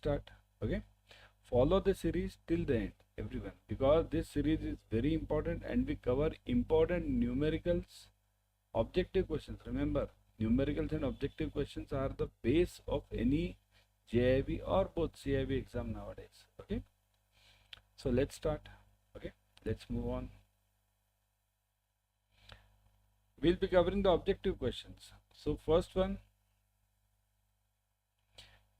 start. Okay, follow the series till the end, everyone, because this series is very important and we cover important numericals, objective questions. Remember, numericals and objective questions are the base of any JIIB or both CIB exam nowadays. Okay, so let's start. Okay, let's move on. We'll be covering the objective questions. So first one,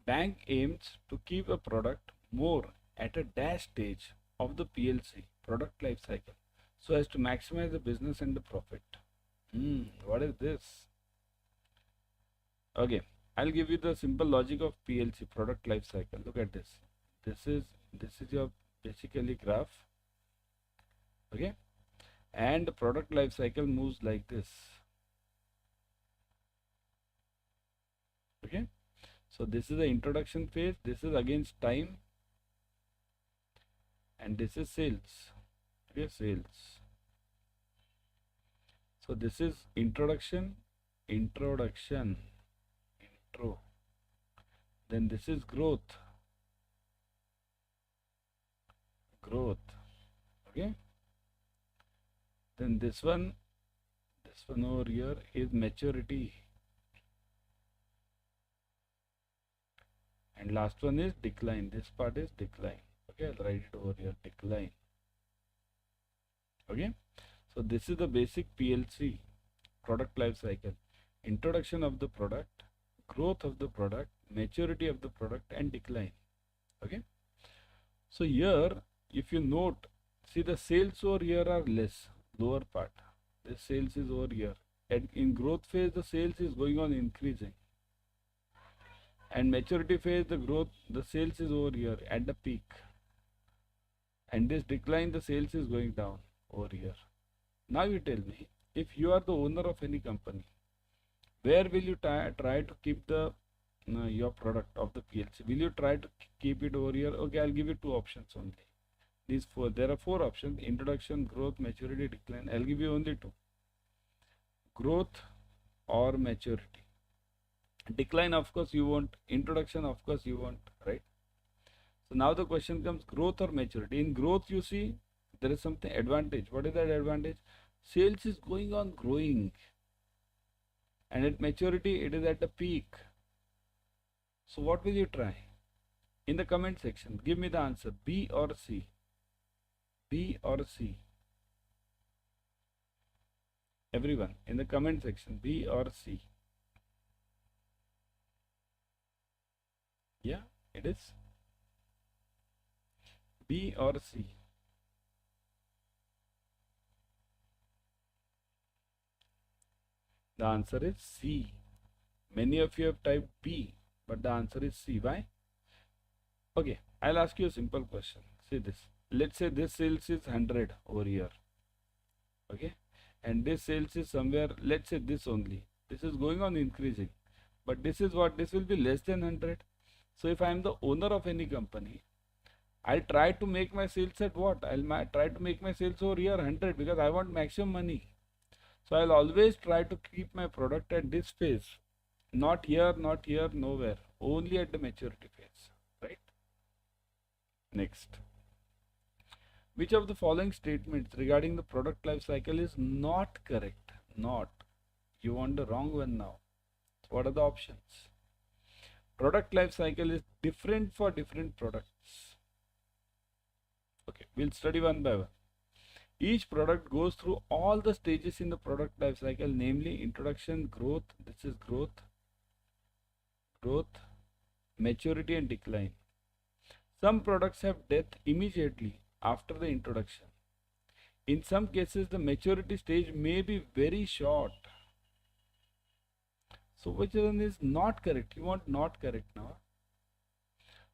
bank aims to keep a product more at a dash stage of the PLC product life cycle so as to maximize the business and the profit. What is this? Okay, I'll give you the simple logic of PLC product life cycle. Look at this. This is your basically graph. Okay, and the product life cycle moves like this. Okay, so this is the introduction phase, this is against time, and this is sales. Okay, sales. So this is introduction, intro. Then this is growth. Okay. Then this one over here is maturity. And last one is decline. This part is decline. Okay, I'll write it over here, decline. Okay, so this is the basic PLC product life cycle. Introduction of the product, growth of the product, maturity of the product, and decline. Okay, so here if you note, see the sales over here are less, lower part. The sales is over here, and in growth phase the sales is going on increasing, and maturity phase the sales is over here at the peak, and this decline the sales is going down over here. Now you tell me, if you are the owner of any company, where will you try to keep the your product of the PLC? Will you try to keep it over here? Okay, I'll give you two options only. These four, there are four options: introduction, growth, maturity, decline. I'll give you only two: growth or maturity. Decline, of course you want. Introduction, of course you want, right? So now the question comes, growth or maturity. In growth, you see there is something advantage. What is that advantage? Sales is going on growing, and at maturity it is at the peak. So what will you try? In the comment section, give me the answer, B or C. B or C. Everyone in the comment section, B or C. Yeah, it is B or C. The answer is C. Many of you have typed B, but the answer is C. Why? Okay, I'll ask you a simple question. See this. Let's say this sales is 100 over here. Okay, and this sales is somewhere, let's say this only. This is going on increasing, but this is what? This will be less than 100. So if I am the owner of any company, I'll try to make my sales at what? I'll try to make my sales over here 100 because I want maximum money. So I'll always try to keep my product at this phase. Not here, nowhere. Only at the maturity phase. Right? Next. Which of the following statements regarding the product life cycle is not correct? Not. You want the wrong one now. So what are the options? Product life cycle is different for different products. Okay, we'll study one by one. Each product goes through all the stages in the product life cycle, namely introduction, growth, this is growth, maturity and decline. Some products have death immediately after the introduction. In some cases, the maturity stage may be very short. So which one is not correct? You want not correct now.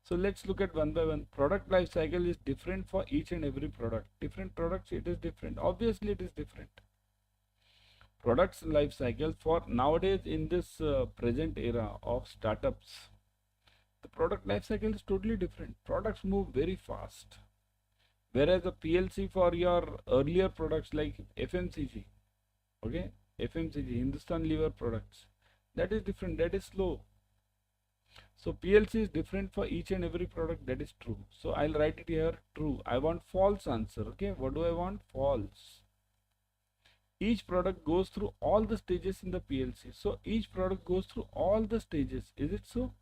So let's look at one by one. Product life cycle is different for each and every product. Different products, it is different. Obviously, it is different. Products life cycle for nowadays in this present era of startups, the product life cycle is totally different. Products move very fast. Whereas the PLC for your earlier products like FMCG, okay, FMCG, Hindustan Lever products, that is different, that is slow. So PLC is different for each and every product. That is true. So I'll write it here true. I want false answer. Okay, what do I want? False. Each product goes through all the stages in the PLC. So each product goes through all the stages. Is it so?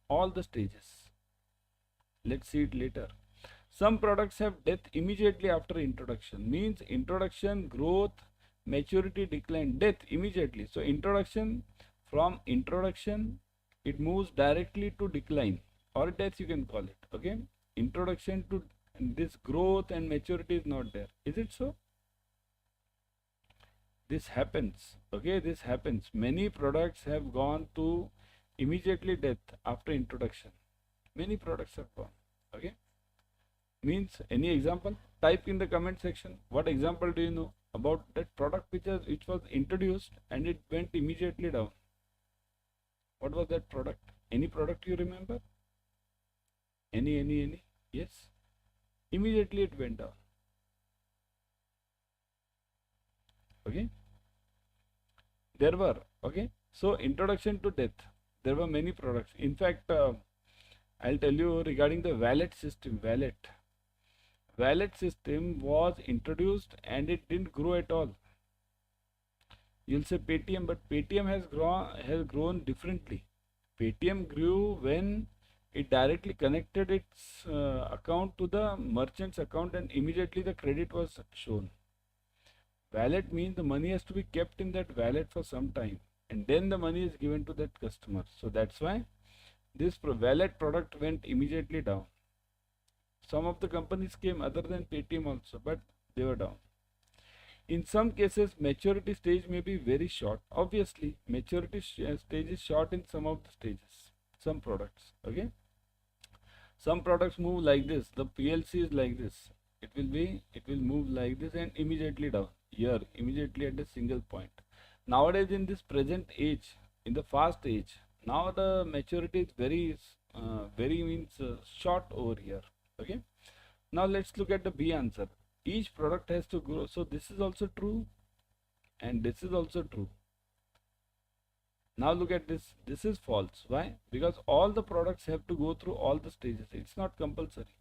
All the stages. Let's see it later. Some products have death immediately after introduction. Means introduction, growth, maturity, decline, death immediately. So introduction, from introduction, it moves directly to decline or death, you can call it. Okay. Introduction to this growth and maturity is not there. Is it so? This happens. Okay. This happens. Many products have gone to immediately death after introduction. Many products have gone. Okay. Means any example? Type in the comment section. What example do you know about that product which was introduced and it went immediately down? What was that product? Any product you remember? Any? Yes. Immediately it went down. Okay. There were. Okay. So introduction to death. There were many products. In fact, I'll tell you regarding the wallet system. Wallet system was introduced and it didn't grow at all. You'll say Paytm, but Paytm has grown differently. Paytm grew when it directly connected its account to the merchant's account and immediately the credit was shown. Wallet means the money has to be kept in that wallet for some time and then the money is given to that customer. So that's why this wallet product went immediately down. Some of the companies came other than Paytm also, but they were down. In some cases, maturity stage may be very short. Obviously, maturity stage is short in some of the stages, some products. Okay. Some products move like this. The PLC is like this. It will move like this and immediately down. Here, immediately at a single point. Nowadays, in this present age, in the fast age, now the maturity is very short over here. Okay. Now let's look at the B answer. Each product has to grow. So this is also true and this is also true. Now look at this. This is false. Why? Because all the products have to go through all the stages. It's not compulsory.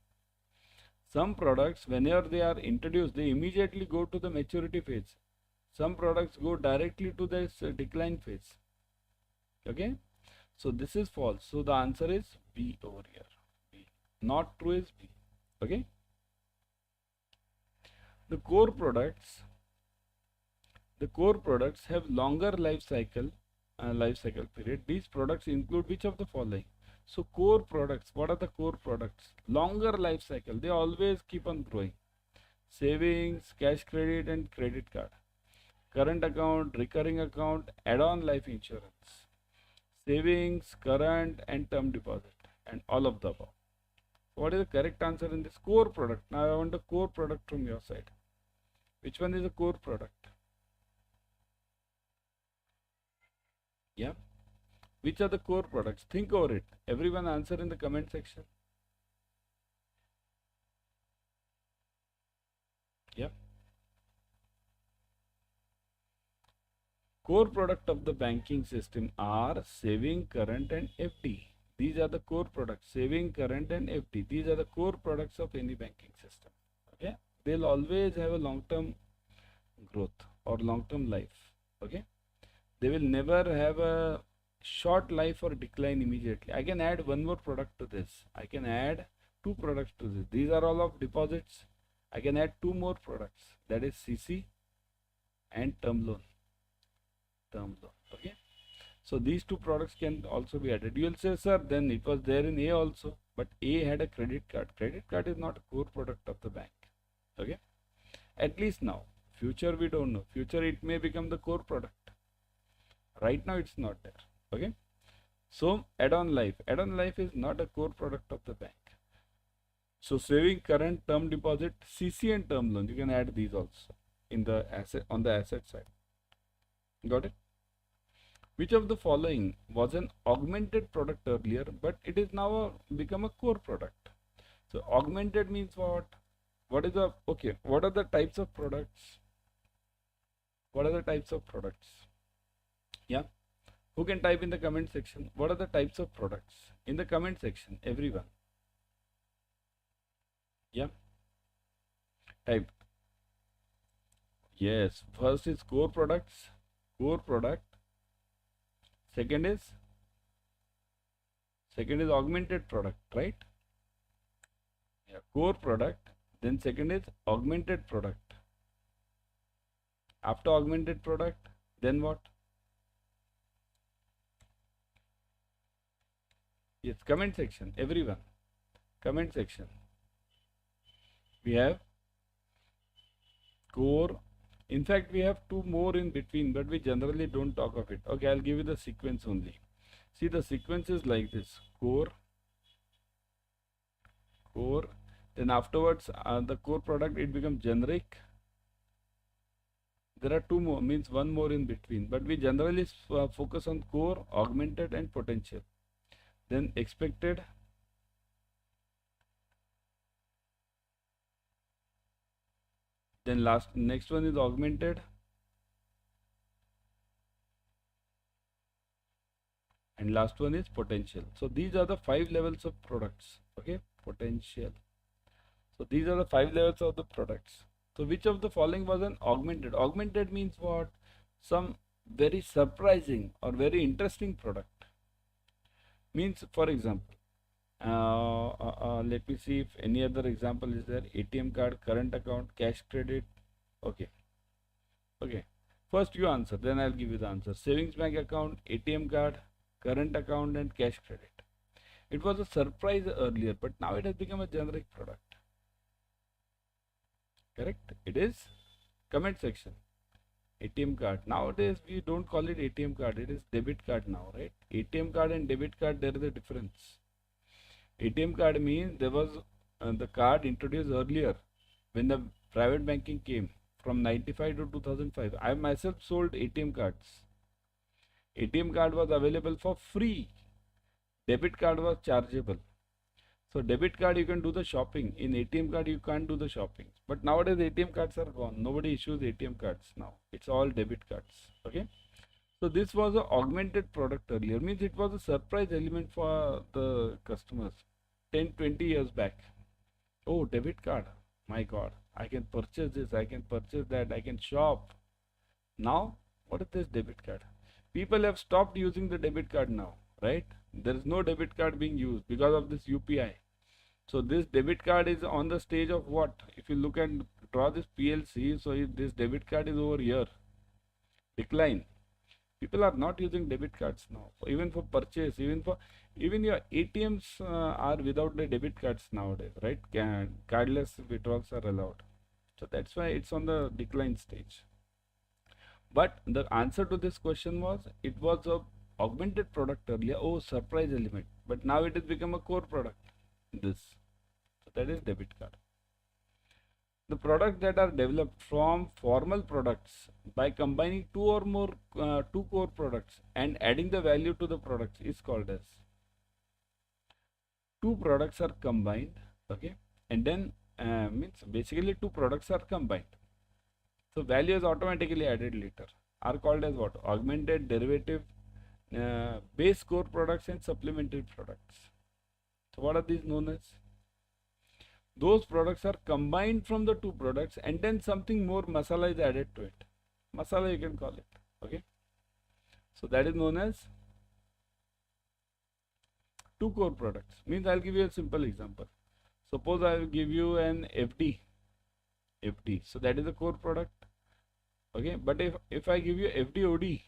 Some products, whenever they are introduced, they immediately go to the maturity phase. Some products go directly to this decline phase. Okay. So this is false. So the answer is B over here. B. Not true is B. Okay. The core products have longer life cycle period. These products include which of the following? So core products, what are the core products? Longer life cycle, they always keep on growing. Savings, cash credit and credit card. Current account, recurring account, add-on life insurance. Savings, current and term deposit and all of the above. What is the correct answer in this core product? Now I want the core product from your side. Which one is a core product? Yeah. Which are the core products? Think over it. Everyone answer in the comment section. Yeah. Core product of the banking system are saving, current and FD. These are the core products. Saving, current and FD. These are the core products of any banking system. Okay. They'll always have a long-term growth or long-term life. Okay. They will never have a short life or decline immediately. I can add one more product to this. I can add two products to this. These are all of deposits. I can add two more products. That is CC and term loan. Okay. So these two products can also be added. You will say, sir, then it was there in A also, but A had a credit card. Credit card is not a core product of the bank. Okay. At least now. Future we don't know. Future it may become the core product. Right now it's not there. Okay. So add-on life. Add-on life is not a core product of the bank. So saving, current, term deposit, CC and term loan. You can add these also in the asset on the asset side. Got it? Which of the following was an augmented product earlier, but it is now become a core product? So augmented means what? What is the okay? What are the types of products? What are the types of products? Yeah. Who can type in the comment section? What are the types of products? In the comment section, everyone. Yeah, type. Yes, first is core products, core product. Second is augmented product, right? Yeah, core product. Then second is augmented product. After augmented product, then what? Yes, comment section, everyone. Comment section. We have core. In fact, we have two more in between, but we generally don't talk of it. Okay, I'll give you the sequence only. See, the sequence is like this: core, core. Then afterwards, the core product, it becomes generic. There are two more, means one more in between, but we generally focus on core, augmented, and potential. Then expected. Then next one is augmented. And last one is potential. So these are the 5 levels of products. Okay, potential. So these are the 5 levels of the products. So which of the following was an augmented? Augmented means what? Some very surprising or very interesting product. Means, for example, let me see if any other example is there. ATM card, current account, cash credit. Okay. Okay. First you answer, then I'll give you the answer. Savings bank account, ATM card, current account, and cash credit. It was a surprise earlier, but now it has become a generic product. Correct? It is. Comment section. ATM card. Nowadays we don't call it ATM card, it is debit card now, right? ATM card and debit card, there is a difference. ATM card means there was the card introduced earlier when the private banking came from 95 to 2005. I myself sold ATM cards. ATM card was available for free. Debit card was chargeable. So debit card you can do the shopping. In ATM card you can't do the shopping. But nowadays ATM cards are gone. Nobody issues ATM cards now. It's all debit cards. Okay. So this was an augmented product earlier. Means it was a surprise element for the customers 10-20 years back. Oh, debit card. My God. I can purchase this. I can purchase that. I can shop. Now, what is this debit card? People have stopped using the debit card now, right? There is no debit card being used because of this UPI. So this debit card is on the stage of what? If you look and draw this PLC, so this debit card is over here. Decline. People are not using debit cards now, even for purchase, even your ATMs are without the debit cards nowadays, right? Cardless withdrawals are allowed. So that's why it's on the decline stage. But the answer to this question was, it was a augmented product earlier. Oh, surprise element. But now it has become a core product. This. So that is debit card. The products that are developed from formal products by combining two core products and adding the value to the products is called as. Two products are combined, okay, and then means basically two products are combined. So value is automatically added later. Are called as what? Augmented, derivative, base core products and supplementary products. So what are these known as? Those products are combined from the two products and then something more masala is added to it. Masala you can call it. Okay. So that is known as two core products. Means I'll give you a simple example. Suppose I will give you an FD. FD. So that is a core product. Okay. But if I give you FDOD,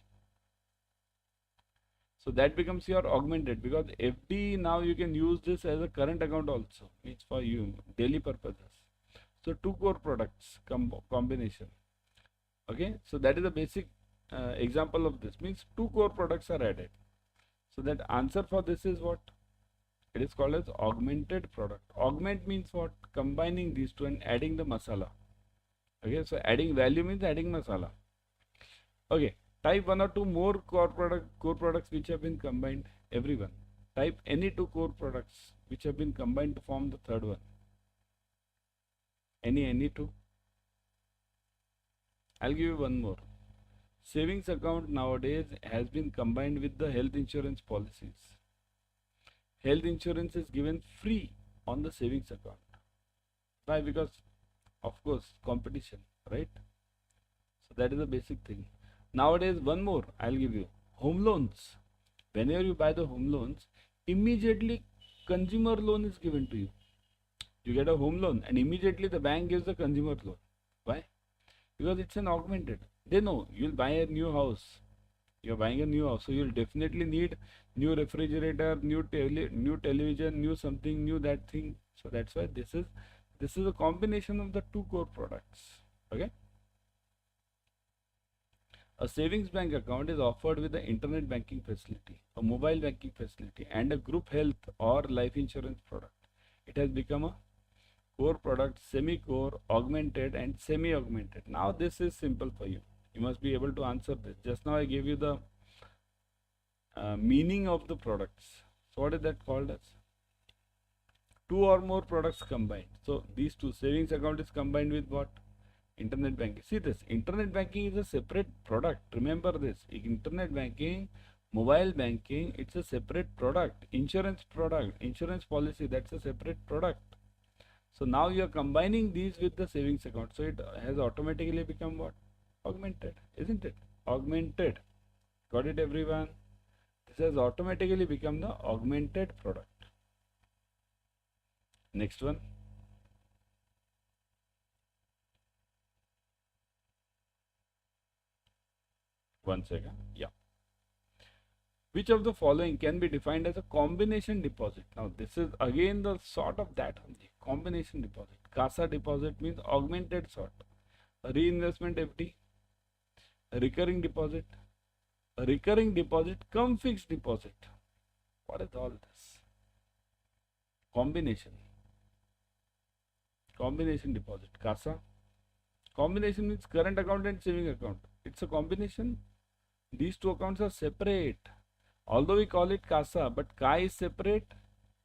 so that becomes your augmented, because FD now you can use this as a current account also, means for you daily purposes. So two core products combination. Okay, so that is a basic example of this. Means two core products are added. So that answer for this is what? It is called as augmented product. Augment means what? Combining these two and adding the masala. Okay, so adding value means adding masala. Okay. Type one or two more core products which have been combined. Everyone. Type any two core products which have been combined to form the third one. Any two. I'll give you one more. Savings account nowadays has been combined with the health insurance policies. Health insurance is given free on the savings account. Why? Because of course competition, right? So that is the basic thing. Nowadays, one more I'll give you. Home loans. Whenever you buy the home loans, immediately consumer loan is given to you. You get a home loan and immediately the bank gives the consumer loan. Why? Because it's an augmented. They know you'll buy a new house. You're buying a new house, so you'll definitely need new refrigerator, new television, new something, new that thing. So that's why this is a combination of the two core products. Okay. A savings bank account is offered with the internet banking facility, a mobile banking facility, and a group health or life insurance product. It has become a core product, semi-core, augmented, and semi-augmented. Now this is simple for you. You must be able to answer this. Just now I gave you the meaning of the products. So what is that called as? Two or more products combined. So these two, savings account is combined with what? Internet banking. See this, internet banking is a separate product. Remember this, internet banking, mobile banking, it's a separate product. Insurance product, insurance policy, that's a separate product. So now you are combining these with the savings account. So it has automatically become what? Augmented, isn't it? Augmented. Got it, everyone? This has automatically become the augmented product. Next one. One second. Yeah. Which of the following can be defined as a combination deposit? Now this is again the sort of that only. Combination deposit. CASA deposit means augmented sort. A reinvestment FD. A recurring deposit. A recurring deposit cum fixed deposit. What is all this? Combination. Combination deposit. CASA. Combination means current account and saving account. It's a combination. These two accounts are separate. Although we call it CASA, but CA is separate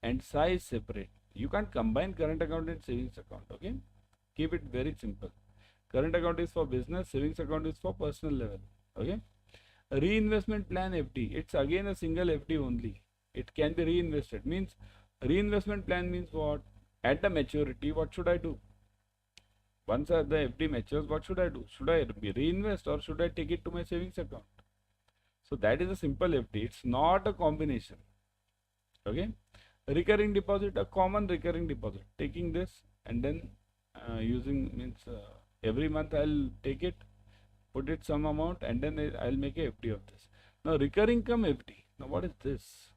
and SA is separate. You can't combine current account and savings account. Okay. Keep it very simple. Current account is for business, savings account is for personal level. Okay. A reinvestment plan FD. It's again a single FD only. It can be reinvested. Means reinvestment plan means what? At the maturity, what should I do? Once the FD matures, what should I do? Should I reinvest or should I take it to my savings account? So that is a simple FD. It's not a combination. Okay. Recurring deposit, a common recurring deposit. Taking this and then using means every month I'll take it, put it some amount and then I'll make a FD of this. Now recurring cum FD. Now what is this?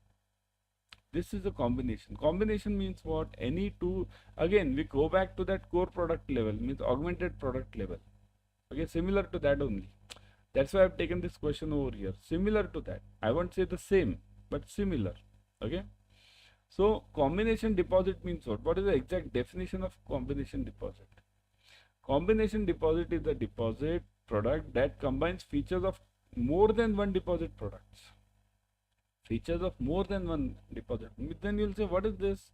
This is a combination. Combination means what? Any two. Again, we go back to that core product level, means augmented product level. Okay, similar to that only. That's why I've taken this question over here. Similar to that. I won't say the same, but similar. Okay. So combination deposit means what? What is the exact definition of combination deposit? Combination deposit is a deposit product that combines features of more than one deposit products. Features of more than one deposit. Then you'll say, what is this?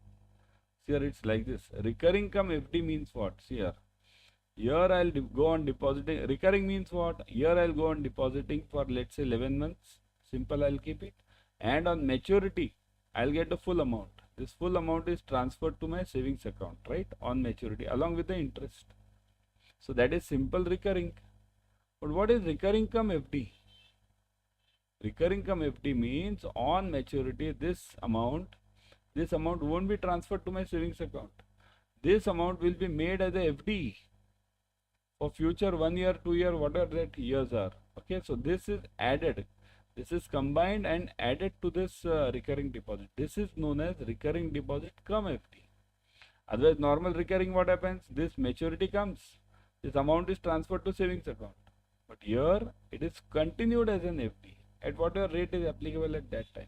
Here it's like this. Recurring cum FD means what? See here. Here I'll go on depositing. Recurring means what? Here I'll go on depositing for let's say 11 months. Simple, I'll keep it. And on maturity, I'll get the full amount. This full amount is transferred to my savings account, right? On maturity, along with the interest. So that is simple recurring. But what is recurring cum FD? Recurring cum FD means on maturity, this amount won't be transferred to my savings account. This amount will be made as a FD for future 1 year, 2 year, whatever that years are. Okay, so this is added. This is combined and added to this recurring deposit. This is known as recurring deposit cum FD. Otherwise, normal recurring, what happens? This maturity comes. This amount is transferred to savings account. But here, it is continued as an FD at whatever rate is applicable at that time.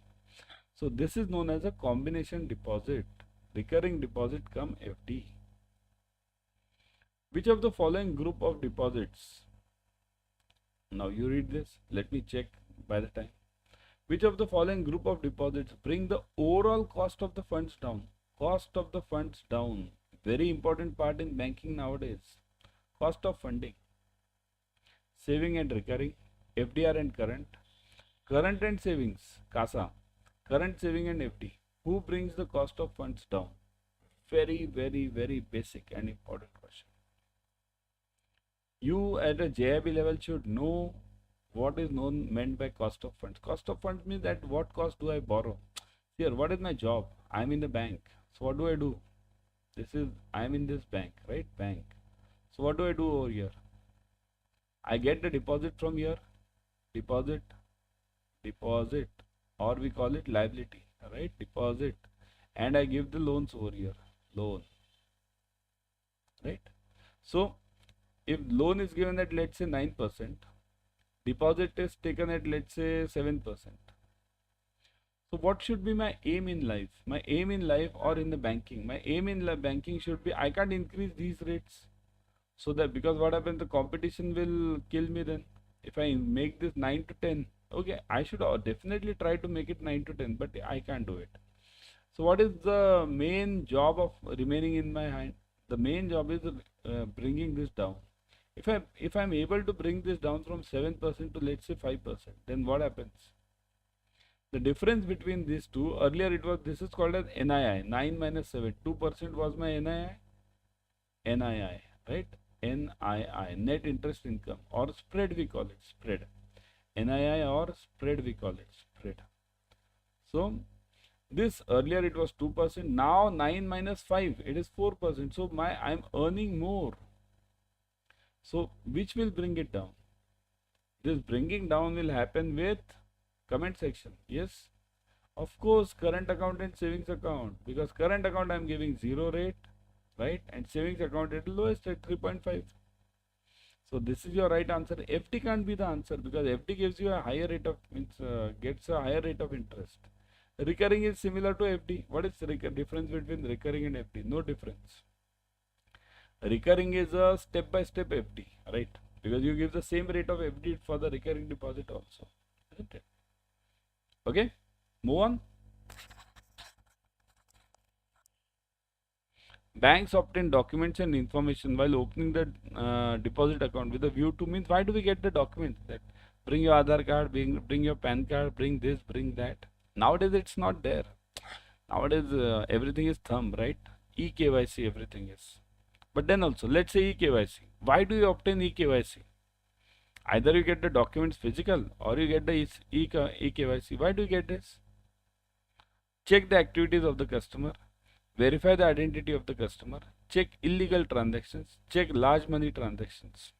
So this is known as a combination deposit, recurring deposit cum FD. Which of the following group of deposits? Now you read this, let me check by the time. Which of the following group of deposits bring the overall cost of the funds down? Cost of the funds down. Very important part in banking nowadays. Cost of funding. Saving and recurring. FDR and current and savings, CASA, current saving and FD. Who brings the cost of funds down? Very, very, very basic and important question. You at a JAIIB level should know what is meant by cost of funds. Cost of funds means at what cost do I borrow? Here, what is my job? I'm in the bank. So what do I do? I'm in this bank, right? Bank. So what do I do over here? I get the deposit from here, deposit, or we call it liability, right? Deposit, and I give the loans over here, loan, right? So if loan is given at, let's say, 9%, deposit is taken at, let's say, 7%. So what should be my aim in life? My aim in life or in the banking? My aim in banking should be, I can't increase these rates. So that, because what happens, the competition will kill me then. If I make this 9 to 10, okay, I should definitely try to make it 9 to 10, but I can't do it. So what is the main job of remaining in my hand? The main job is bringing this down. If I'm able to bring this down from 7% to, let's say, 5%, then what happens? The difference between these two, earlier this is called as NII, 9 minus 7, 2% was my NII, right? NII, net interest income, or spread we call it, spread. NII or spread we call it, spread. So this earlier it was 2%, now 9 minus 5, it is 4%. So I'm earning more. So which will bring it down? This bringing down will happen with comment section. Yes, of course, current account and savings account, because current account I'm giving 0 rate, right? And savings account at lowest at 3.5. So this is your right answer. FD can't be the answer, because FD gives you a higher rate of, gets a higher rate of interest. Recurring is similar to FD. What is the difference between recurring and FD? No difference. Recurring is a step-by-step FD, right? Because you give the same rate of FD for the recurring deposit also, isn't it? Okay, move on. Banks obtain documents and information while opening the deposit account with a view to, means why do we get the documents? That bring your Aadhaar card, bring your PAN card, bring this, bring that. Nowadays it's not there. Nowadays everything is thumb, right? eKYC everything is. But then also, let's say eKYC. Why do you obtain eKYC? Either you get the documents physical or you get the eKYC. Why do you get this? Check the activities of the customer, verify the identity of the customer, check illegal transactions, check large money transactions.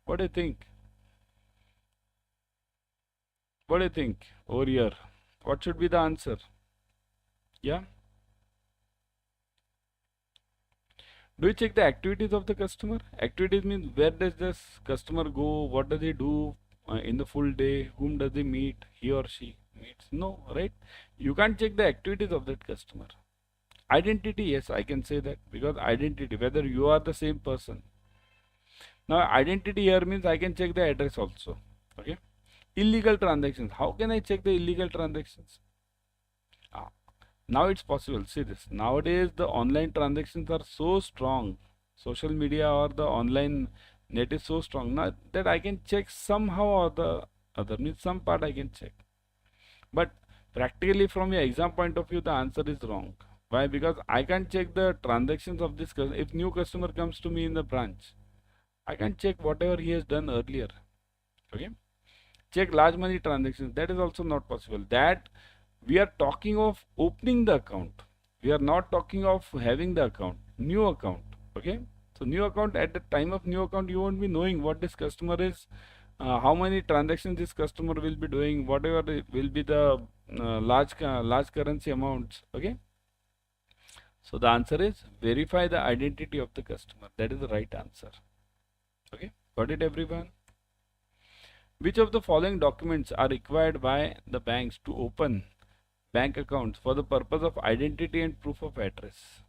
What do you think? What do you think over here? What should be the answer? Yeah? Do you check the activities of the customer? Activities means where does this customer go? What does he do in the full day? Whom does he meet? He or she meets? No, right? You can't check the activities of that customer. Identity, yes, I can say that, because identity, whether you are the same person. Now, identity here means I can check the address also. Okay. Illegal transactions. How can I check the illegal transactions? Now it's possible. See this. Nowadays, the online transactions are so strong. Social media or the online net is so strong now that I can check somehow or the other. Means some part I can check. But practically, from your exam point of view, the answer is wrong. Why? Because I can't check the transactions of this customer. If new customer comes to me in the branch, I can check whatever he has done earlier. Okay. Check large money transactions. That is also not possible. That we are talking of opening the account. We are not talking of having the account. New account. Okay. So new account, at the time of new account, you won't be knowing what this customer is, how many transactions this customer will be doing, whatever will be the large currency amounts. Okay. So the answer is verify the identity of the customer. That is the right answer. Okay. Got it, everyone? Which of the following documents are required by the banks to open bank accounts for the purpose of identity and proof of address?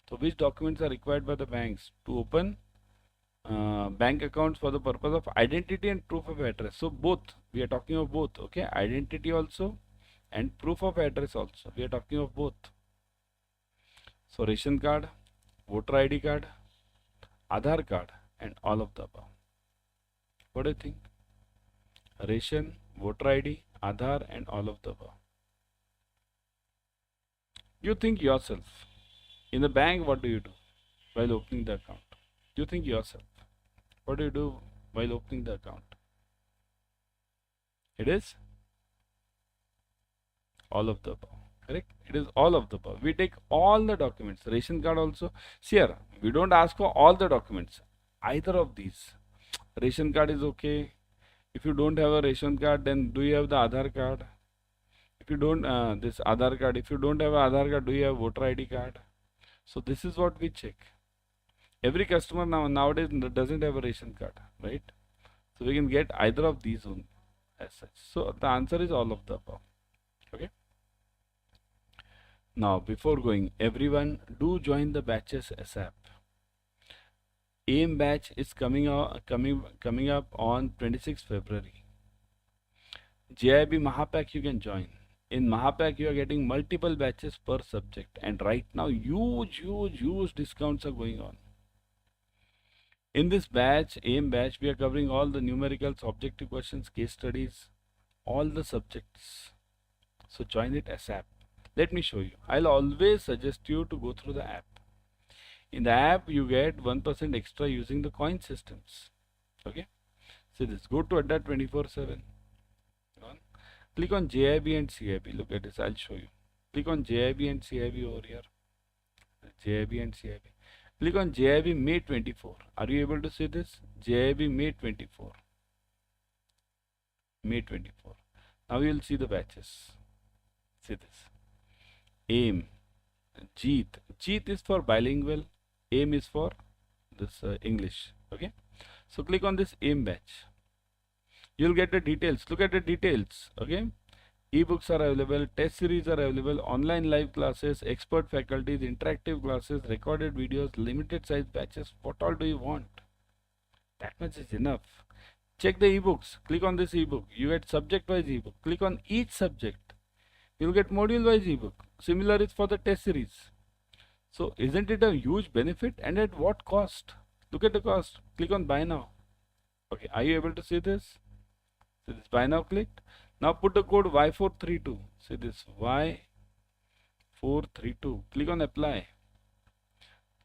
So which documents are required by the banks to open bank accounts for the purpose of identity and proof of address? So both, we are talking of both. Okay, identity also and proof of address also, we are talking of both. So ration card, voter ID card, Aadhaar card, and all of the above. What do you think? ration, voter ID, Aadhaar, and all of the above. You think yourself. In the bank, what do you do while opening the account? You think yourself. What do you do while opening the account? It is all of the above. Correct? It is all of the above. We take all the documents. Ration card also. See here, we don't ask for all the documents. Either of these. Ration card is okay. If you don't have a ration card, then do you have the Aadhaar card? If you don't, this Aadhaar card. If you don't have a Aadhaar card, do you have voter ID card? So this is what we check. Every customer nowadays doesn't have a ration card, right? So we can get either of these only as such. So the answer is all of the above. Okay. Now before going, everyone do join the batches ASAP. AIM batch is coming up on 26th February. JAIIB Mahapack you can join. In Mahapack you are getting multiple batches per subject, and right now huge discounts are going on. In this batch, AIM batch, we are covering all the numericals, objective questions, case studies, all the subjects. So join it ASAP. Let me show you. I'll always suggest you to go through the app. In the app, you get 1% extra using the coin systems. Okay. So this, go to Adda 24/7. Click on JAIIB and CIB. Look at this. I'll show you. Click on JAIIB and CIB over here. JAIIB and CIB. Click on JAIIB May 24. Are you able to see this? JAIIB May 24. May 24. Now you will see the batches. See this. AIM. JEET. JEET is for bilingual. AIM is for this English. Okay. So click on this AIM batch. You'll get the details. Look at the details. Okay. Ebooks are available, test series are available, online live classes, expert faculties, interactive classes, recorded videos, limited size batches. What all do you want? That much is enough. Check the ebooks. Click on this ebook. You get subject wise ebook. Click on each subject. You'll get module wise ebook. Similar is for the test series. So isn't it a huge benefit, and at what cost? Look at the cost. Click on buy now. Okay, are you able to see this? See this, buy now clicked. Now put the code Y432. See this, Y432. Click on apply.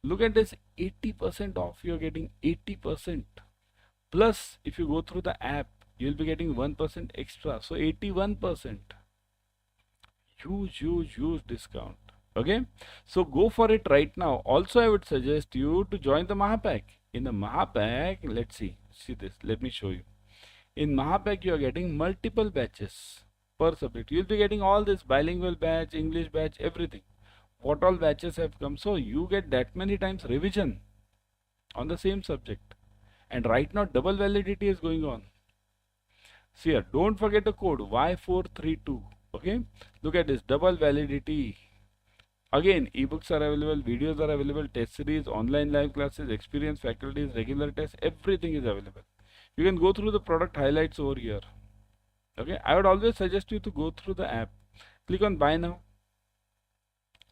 Look at this, 80% off. You're getting 80%. Plus, if you go through the app, you'll be getting 1% extra. So 81%. Huge discount. Okay. So go for it right now. Also, I would suggest you to join the Mahapack. In the Mahapack, let's see. See this. Let me show you. In Mahapack, you are getting multiple batches per subject. You'll be getting all this bilingual batch, English batch, everything. What all batches have come. So you get that many times revision on the same subject. And right now, double validity is going on. See here, don't forget the code Y432. Okay. Look at this, double validity. Again, ebooks are available, videos are available, test series, online live classes, experienced faculties, regular tests, everything is available. You can go through the product highlights over here. Okay, I would always suggest you to go through the app. Click on buy now.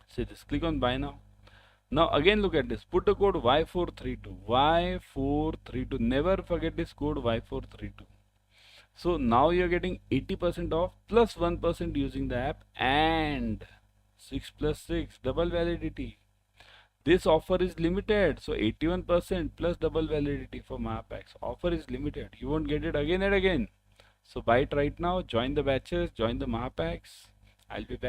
See this, click on buy now. Now again look at this, put the code Y432. Y432, never forget this code Y432. So now you're getting 80% off plus 1% using the app, and 6 plus 6 double validity. This offer is limited, so 81% plus double validity for Mahapacks. Offer is limited. You won't get it again and again. So buy it right now. Join the batches. Join the Mahapacks. I'll be back.